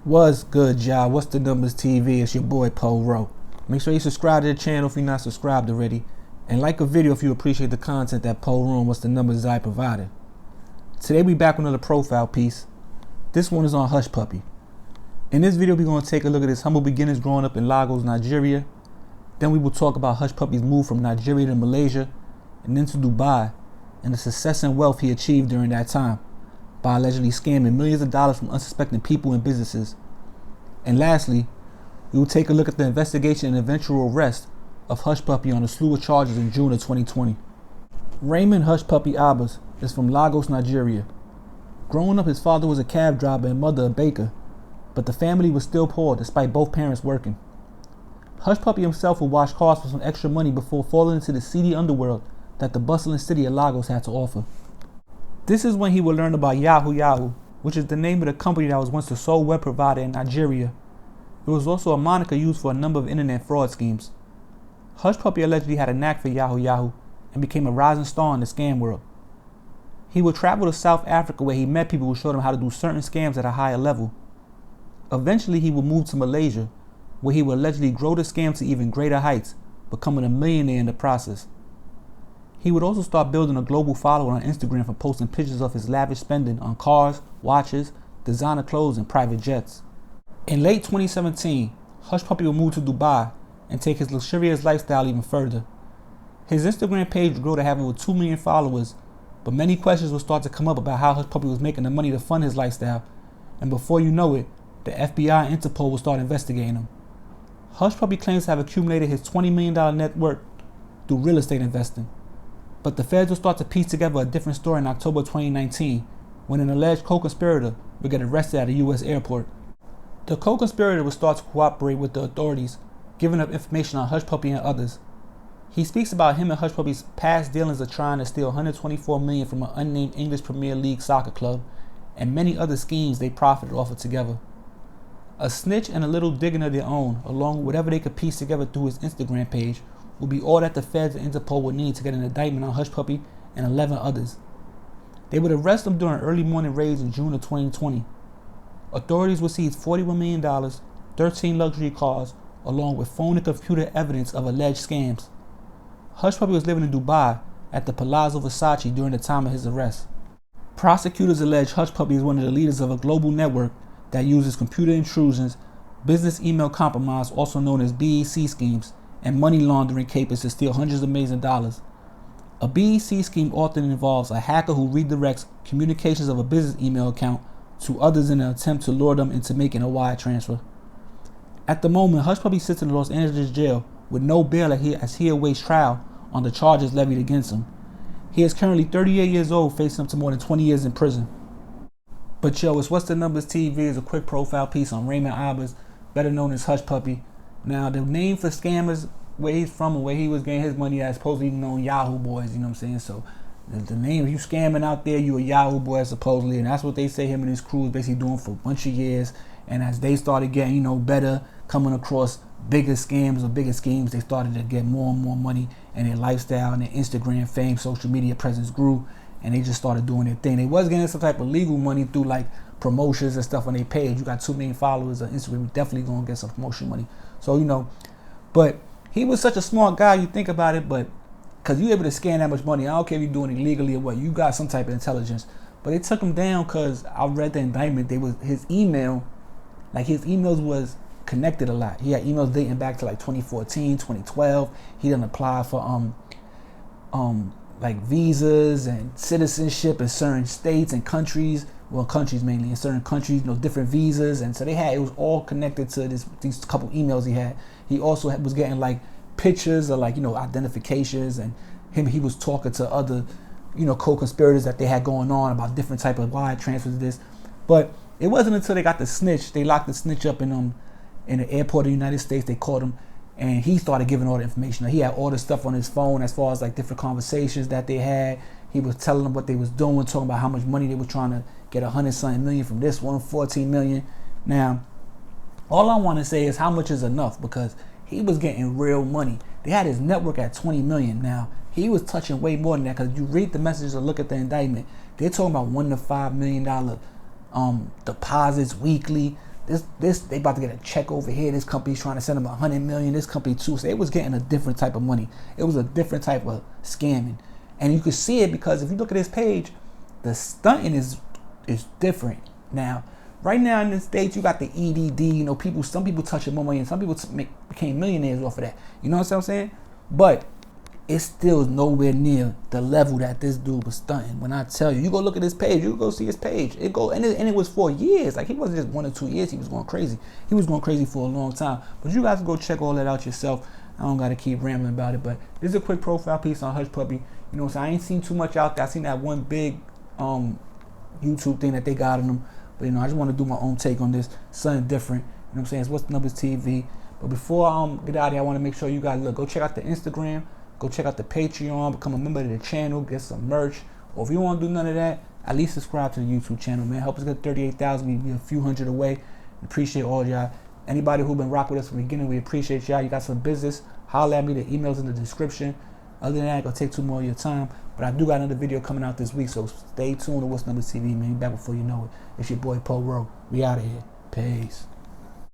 What's good, y'all? What's the numbers TV? It's your boy Po Ro. Make sure you subscribe to the channel if you're not subscribed already, and like a video if you appreciate the content that Po Ro and What's the Numbers I provided. Today we back with another profile piece. This one is on Hushpuppi. In this video we're going to take a look at his humble beginnings growing up in Lagos, Nigeria. Then we will talk about Hushpuppi's move from Nigeria to Malaysia and then to Dubai, and the success and wealth he achieved during that time by allegedly scamming millions of dollars from unsuspecting people and businesses. And lastly, we will take a look at the investigation and eventual arrest of Hushpuppi on a slew of charges in June of 2020. Raymond Hushpuppi Abbas is from Lagos, Nigeria. Growing up, his father was a cab driver and mother a baker, but the family was still poor despite both parents working. Hushpuppi himself would wash cars for some extra money before falling into the seedy underworld that the bustling city of Lagos had to offer. This is when he would learn about Yahoo, which is the name of the company that was once the sole web provider in Nigeria. It was also a moniker used for a number of internet fraud schemes. Hushpuppi allegedly had a knack for Yahoo and became a rising star in the scam world. He would travel to South Africa where he met people who showed him how to do certain scams at a higher level. Eventually he would move to Malaysia, where he would allegedly grow the scam to even greater heights, becoming a millionaire in the process. He would also start building a global following on Instagram for posting pictures of his lavish spending on cars, watches, designer clothes, and private jets. In late 2017, Hushpuppi would move to Dubai and take his luxurious lifestyle even further. His Instagram page would grow to have over 2 million followers, but many questions would start to come up about how Hushpuppi was making the money to fund his lifestyle, and before you know it, the FBI and Interpol will start investigating him. Hushpuppi claims to have accumulated his $20 million net worth through real estate investing. But the feds will start to piece together a different story in October 2019, when an alleged co-conspirator would get arrested at a U.S. airport. The co-conspirator would start to cooperate with the authorities, giving up information on Hushpuppi and others. He speaks about him and Hushpuppi's past dealings of trying to steal $124 million from an unnamed English Premier League soccer club, and many other schemes they profited off of together. A snitch and a little digging of their own, along with whatever they could piece together through his Instagram page, will be all that the feds and Interpol would need to get an indictment on Hushpuppi and 11 others. They would arrest him during early morning raids in June of 2020. Authorities would seize $41 million, 13 luxury cars, along with phone and computer evidence of alleged scams. Hushpuppi was living in Dubai at the Palazzo Versace during the time of his arrest. Prosecutors allege Hushpuppi is one of the leaders of a global network that uses computer intrusions, business email compromise, also known as BEC schemes, and money laundering capers to steal hundreds of millions of dollars. A BEC scheme often involves a hacker who redirects communications of a business email account to others in an attempt to lure them into making a wire transfer. At the moment, Hushpuppi sits in the Los Angeles jail with no bail as he awaits trial on the charges levied against him. He is currently 38 years old, facing up to more than 20 years in prison. But yo, it's What's the Numbers TV is a quick profile piece on Raymond Abbas, better known as Hushpuppi. Now, the name for scammers, where he's from and where he was getting his money at, supposedly known Yahoo boys, you know what I'm saying? So, the name, if you scamming out there, you a Yahoo boy supposedly, and that's what they say him and his crew was basically doing for a bunch of years. And as they started getting, better, coming across bigger scams or bigger schemes, they started to get more and more money, and their lifestyle and their Instagram fame, social media presence grew, and they just started doing their thing. They was getting some type of legal money through like promotions and stuff on their page. You got 2 million followers on Instagram, you definitely gonna get some promotion money. So, but he was such a smart guy, you think about it, but because you able to scam that much money, I don't care if you're doing it legally or what, you got some type of intelligence. But they took him down because I read the indictment, his emails was connected a lot. He had emails dating back to like 2014, 2012. He done apply for like visas and citizenship in certain states and countries. Well, countries mainly, in certain countries, different visas, and so it was all connected to these couple emails he had. He also was getting like pictures of like identifications, and he was talking to other co-conspirators that they had going on about different type of wire transfers of this. But it wasn't until they got the snitch, they locked the snitch up in the airport of the United States. They caught him, and he started giving all the information. He had all the stuff on his phone as far as like different conversations that they had. He was telling them what they was doing, talking about how much money they were trying to get 100-something million from this one, 14 million. Now, all I want to say is how much is enough, because he was getting real money. They had his network at 20 million. Now, he was touching way more than that, because you read the messages or look at the indictment, they're talking about $1 to $5 million deposits weekly. This they about to get a check over here. This company's trying to send them 100 million. This company too. So it was getting a different type of money. It was a different type of scamming, and you could see it because if you look at this page, the stunting is different now. Right now in the States, you got the EDD. You know, some people touching more money, and some people became millionaires off of that. You know what I'm saying? But it's still nowhere near the level that this dude was stunting. When I tell you, you go look at his page, you go see his page. It was for years. Like, he wasn't just 1 or 2 years. He was going crazy. He was going crazy for a long time. But you guys go check all that out yourself. I don't got to keep rambling about it. But this is a quick profile piece on Hushpuppi. You know, so I ain't seen too much out there. I seen that one big YouTube thing that they got on them. But, you know, I just want to do my own take on this. Something different. You know what I'm saying? It's What's the Numbers TV. But before I get out of here, I want to make sure you guys go check out the Instagram. Go check out the Patreon, become a member of the channel, get some merch. Or if you want to do none of that, at least subscribe to the YouTube channel, man. Help us get 38,000. We a few hundred away. Appreciate all y'all. Anybody who been rocking with us from the beginning, we appreciate y'all. You got some business, holler at me. The email's in the description. Other than that, it's gonna take too more of your time. But I do got another video coming out this week, so stay tuned to What's Numbers TV, man. Back before you know it. It's your boy Poe Rowe. We out of here. Peace.